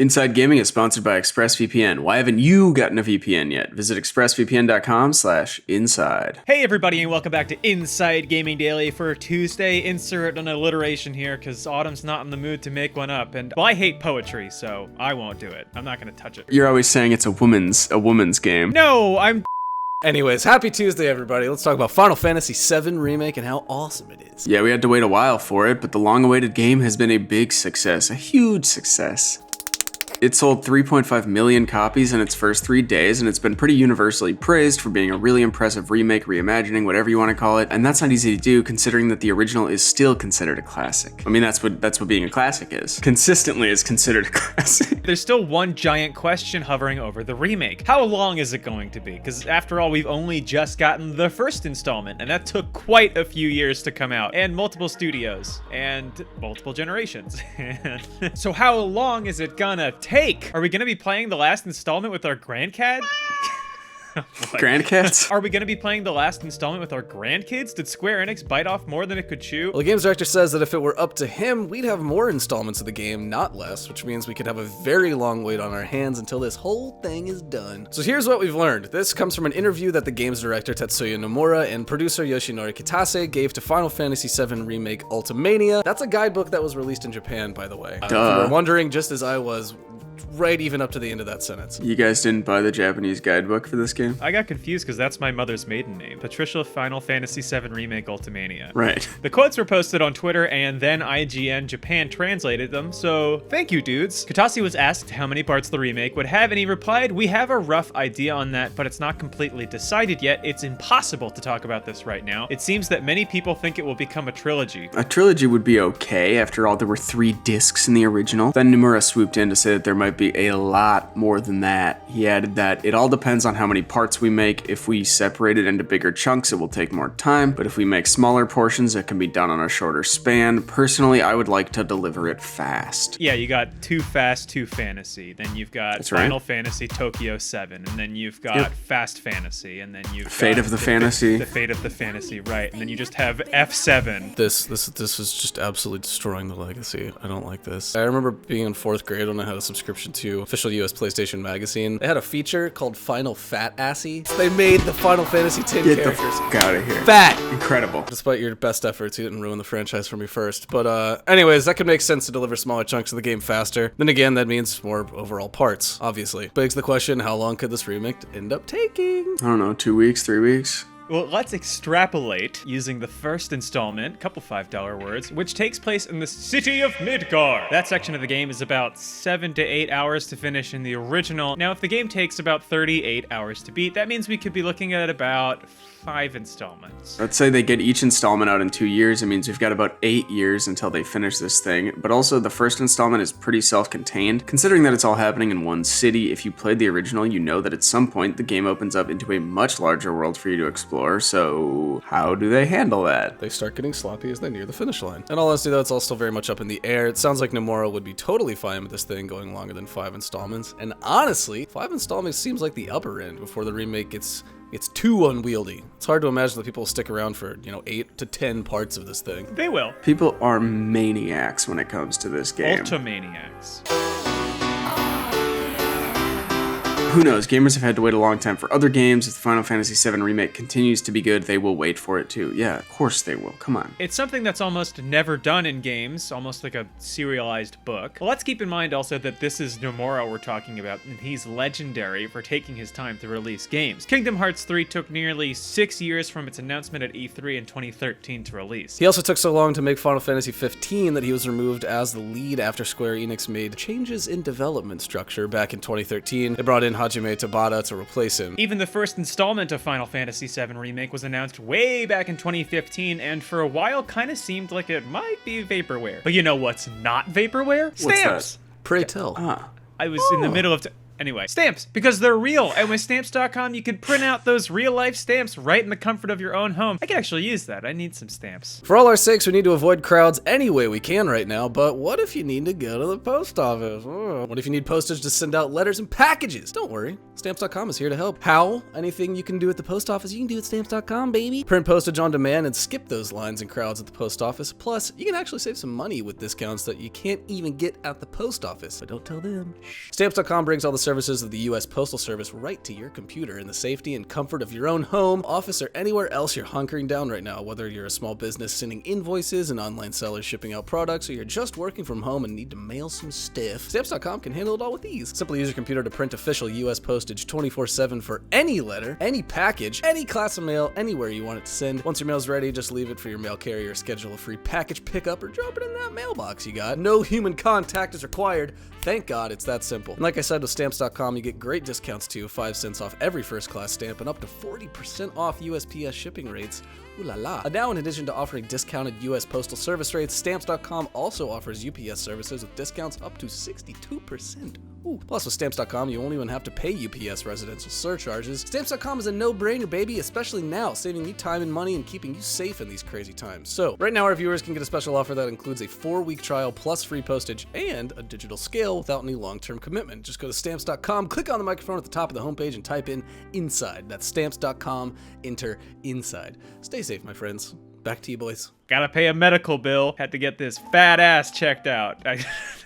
Inside Gaming is sponsored by ExpressVPN. Why haven't you gotten a VPN yet? Visit expressvpn.com/inside. Hey everybody, and welcome back to Inside Gaming Daily for Tuesday. Insert an alliteration here, because Autumn's not in the mood to make one up, and well, I hate poetry, so I won't do it. I'm not gonna touch it. You're always saying it's a woman's game. No, I'm... Anyways, happy Tuesday, everybody. Let's talk about Final Fantasy VII Remake and how awesome it is. Yeah, we had to wait a while for it, but the long-awaited game has been a big success, a huge success. It sold 3.5 million copies in its first 3 days, and it's been pretty universally praised for being a really impressive remake, reimagining, whatever you want to call it. And that's not easy to do, considering that the original is still considered a classic. I mean, that's what being a classic is. Consistently is considered a classic. There's still one giant question hovering over the remake. How long is it going to be? Because after all, we've only just gotten the first installment, and that took quite a few years to come out, and multiple studios, and multiple generations. So how long is it gonna take? Are we gonna be playing the last installment with our grandcat? Grandcats? Are we gonna be playing the last installment with our grandkids? Did Square Enix bite off more than it could chew? Well, the games director says that if it were up to him, we'd have more installments of the game, not less, which means we could have a very long wait on our hands until this whole thing is done. So here's what we've learned. This comes from an interview that the games director Tetsuya Nomura and producer Yoshinori Kitase gave to Final Fantasy VII Remake Ultimania. That's a guidebook that was released in Japan, by the way. If you were wondering, just as I was, right even up to the end of that sentence. You guys didn't buy the Japanese guidebook for this game? I got confused because that's my mother's maiden name. Patricia Final Fantasy VII Remake Ultimania. Right. The quotes were posted on Twitter and then IGN Japan translated them, so thank you, dudes. Kitase was asked how many parts the remake would have, and he replied, "We have a rough idea on that, but it's not completely decided yet. It's impossible to talk about this right now. It seems that many people think it will become a trilogy." A trilogy would be okay. After all, there were 3 discs in the original. Then Nomura swooped in to say that there might be a lot more than that. He added that it all depends on how many parts we make. If we separate it into bigger chunks, it will take more time, but if we make smaller portions, it can be done on a shorter span. Personally, I would like to deliver it fast. Yeah, you got Too Fast, Too Fantasy, then you've got That's Final right. Fantasy Tokyo 7, and then you've got Fast Fantasy, and then you've Fate got of the Fantasy. The Fate of the Fantasy, right, and then you just have F7. This is just absolutely destroying the legacy. I don't like this. I remember being in 4th grade when I had a subscription to official US PlayStation magazine. They had a feature called Final Fat Assy. They made the Final Fantasy X Get the characters fuck out of here. fat. Incredible. Despite your best efforts, you didn't ruin the franchise for me first. But anyways, that could make sense to deliver smaller chunks of the game faster. Then again, that means more overall parts, obviously. Begs the question, how long could this remake end up taking? I don't know, 2 weeks, 3 weeks? Well, let's extrapolate using the first installment, couple $5 words, which takes place in the city of Midgar. That section of the game is about 7 to 8 hours to finish in the original. Now, if the game takes about 38 hours to beat, that means we could be looking at about 5 installments. Let's say they get each installment out in 2 years. It means we've got about 8 years until they finish this thing. But also, the first installment is pretty self-contained. Considering that it's all happening in one city, if you played the original, you know that at some point the game opens up into a much larger world for you to explore. So how do they handle that? They start getting sloppy as they near the finish line. And honestly, though, it's all still very much up in the air. It sounds like Nomura would be totally fine with this thing going longer than 5 installments. And honestly, 5 installments seems like the upper end before the remake gets too unwieldy. It's hard to imagine that people will stick around for, 8 to 10 parts of this thing. They will. People are maniacs when it comes to this game. Ultimaniacs. Who knows? Gamers have had to wait a long time for other games. If the Final Fantasy VII Remake continues to be good, they will wait for it too. Yeah, of course they will. Come on. It's something that's almost never done in games, almost like a serialized book. Well, let's keep in mind also that this is Nomura we're talking about, and he's legendary for taking his time to release games. Kingdom Hearts 3 took nearly 6 years from its announcement at E3 in 2013 to release. He also took so long to make Final Fantasy 15 that he was removed as the lead after Square Enix made changes in development structure back in 2013. They brought in Hajime Tabata to replace him. Even the first installment of Final Fantasy VII Remake was announced way back in 2015, and for a while kind of seemed like it might be vaporware. But you know what's not vaporware? Stamps! Pray tell. I was in the middle of... Anyway, stamps, because they're real, and with stamps.com, you can print out those real-life stamps right in the comfort of your own home. I could actually use that. I need some stamps. For all our sakes, we need to avoid crowds any way we can right now, but what if you need to go to the post office? What if you need postage to send out letters and packages? Don't worry, stamps.com is here to help. How? Anything you can do at the post office, you can do at stamps.com, baby. Print postage on demand and skip those lines and crowds at the post office. Plus, you can actually save some money with discounts that you can't even get at the post office, but don't tell them. Stamps.com brings all the services of the U.S. Postal Service right to your computer in the safety and comfort of your own home, office, or anywhere else you're hunkering down right now. Whether you're a small business sending invoices, an online seller shipping out products, or you're just working from home and need to mail some stuff, Stamps.com can handle it all with ease. Simply use your computer to print official U.S. postage 24/7 for any letter, any package, any class of mail, anywhere you want it to send. Once your mail's ready, just leave it for your mail carrier, schedule a free package pickup, or drop it in that mailbox you got. No human contact is required. Thank God it's that simple. And like I said, with Stamps.com, you get great discounts too, 5 cents off every first class stamp and up to 40% off USPS shipping rates. Ooh la la. Now, in addition to offering discounted U.S. Postal Service rates, Stamps.com also offers UPS services with discounts up to 62%. Ooh. Plus, with Stamps.com, you won't even have to pay UPS residential surcharges. Stamps.com is a no-brainer, baby, especially now, saving you time and money and keeping you safe in these crazy times. So, right now, our viewers can get a special offer that includes a 4-week trial plus free postage and a digital scale without any long-term commitment. Just go to Stamps.com, click on the microphone at the top of the homepage, and type in INSIDE. That's Stamps.com, enter INSIDE. Stay safe, my friends. Back to you, boys. Gotta pay a medical bill. Had to get this fat ass checked out.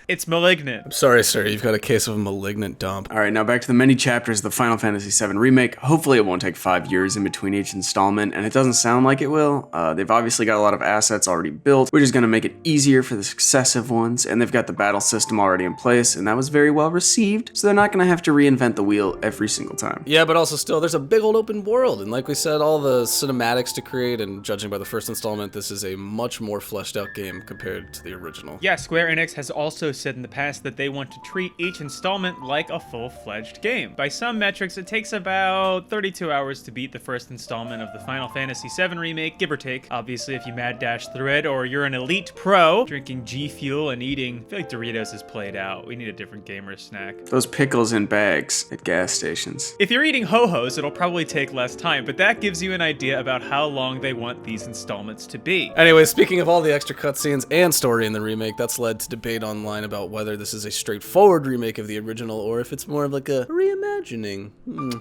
It's malignant. I'm sorry, sir. You've got a case of a malignant dump. All right, now back to the many chapters of the Final Fantasy VII Remake. Hopefully it won't take 5 years in between each installment, and it doesn't sound like it will. They've obviously got a lot of assets already built, which is going to make it easier for the successive ones, and they've got the battle system already in place, and that was very well received, so they're not going to have to reinvent the wheel every single time. Yeah, but also still, there's a big old open world, and like we said, all the cinematics to create, and judging by the first installment, this is a much more fleshed out game compared to the original. Yeah, Square Enix has also said in the past that they want to treat each installment like a full-fledged game. By some metrics, it takes about 32 hours to beat the first installment of the Final Fantasy VII Remake, give or take. Obviously, if you mad dash through it, or you're an elite pro, drinking G Fuel and eating, I feel like Doritos is played out. We need a different gamer snack. Those pickles in bags at gas stations. If you're eating ho-hos, it'll probably take less time, but that gives you an idea about how long they want these installments to be. Anyway, speaking of all the extra cutscenes and story in the remake, that's led to debate online about whether this is a straightforward remake of the original or if it's more of like a reimagining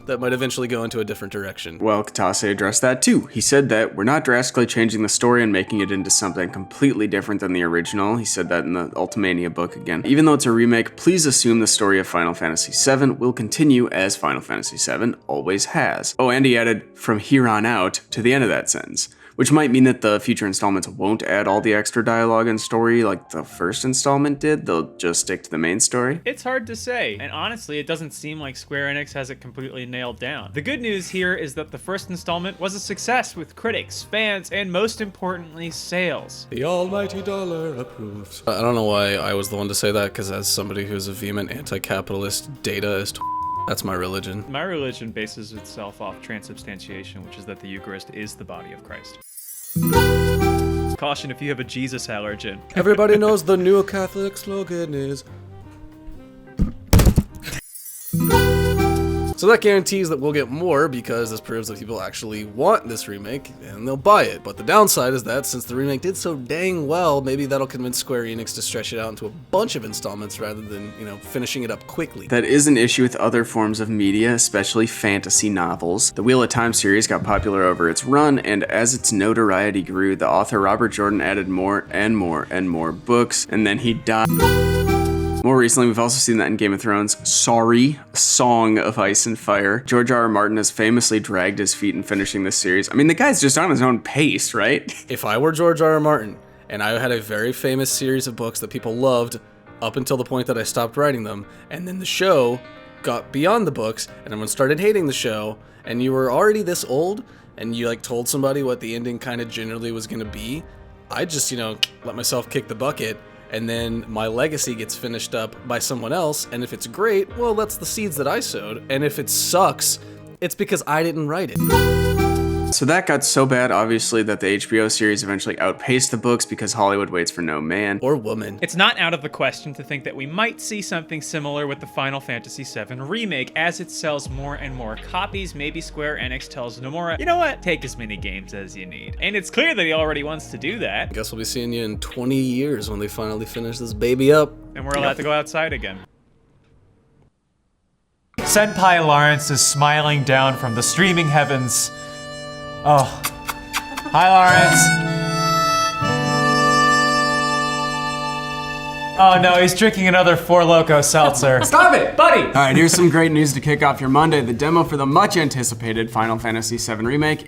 that might eventually go into a different direction. Well, Katase addressed that too. He said that we're not drastically changing the story and making it into something completely different than the original. He said that in the Ultimania book again. Even though it's a remake, please assume the story of Final Fantasy VII will continue as Final Fantasy VII always has. Oh, and he added, from here on out, to the end of that sentence, which might mean that the future installments won't add all the extra dialogue and story like the first installment did. They'll just stick to the main story. It's hard to say, and honestly, it doesn't seem like Square Enix has it completely nailed down. The good news here is that the first installment was a success with critics, fans, and most importantly, sales. The almighty dollar approves. I don't know why I was the one to say that, because as somebody who's a vehement anti-capitalist, data is that's my religion. My religion bases itself off transubstantiation, which is that the Eucharist is the body of Christ. Caution if you have a Jesus allergen. Everybody knows the new Catholic slogan is... So that guarantees that we'll get more, because this proves that people actually want this remake and they'll buy it. But the downside is that since the remake did so dang well, maybe that'll convince Square Enix to stretch it out into a bunch of installments rather than, finishing it up quickly. That is an issue with other forms of media, especially fantasy novels. The Wheel of Time series got popular over its run, and as its notoriety grew, the author Robert Jordan added more and more and more books, and then he died. More recently, we've also seen that in Game of Thrones. Sorry, Song of Ice and Fire. George R.R. Martin has famously dragged his feet in finishing this series. I mean, the guy's just on his own pace, right? If I were George R.R. Martin, and I had a very famous series of books that people loved up until the point that I stopped writing them, and then the show got beyond the books, and everyone started hating the show, and you were already this old, and you told somebody what the ending kind of generally was going to be, I'd just, let myself kick the bucket, and then my legacy gets finished up by someone else, and if it's great, well, that's the seeds that I sowed, and if it sucks, it's because I didn't write it. So that got so bad, obviously, that the HBO series eventually outpaced the books because Hollywood waits for no man. Or woman. It's not out of the question to think that we might see something similar with the Final Fantasy VII Remake as it sells more and more copies. Maybe Square Enix tells Nomura, you know what, take as many games as you need. And it's clear that he already wants to do that. I guess we'll be seeing you in 20 years when they finally finish this baby up. And we're allowed to go outside again. Senpai Lawrence is smiling down from the streaming heavens. Oh. Hi, Lawrence. Oh no, he's drinking another Four Loko seltzer. Stop it! Buddy! Alright, here's some great news to kick off your Monday. The demo for the much anticipated Final Fantasy VII Remake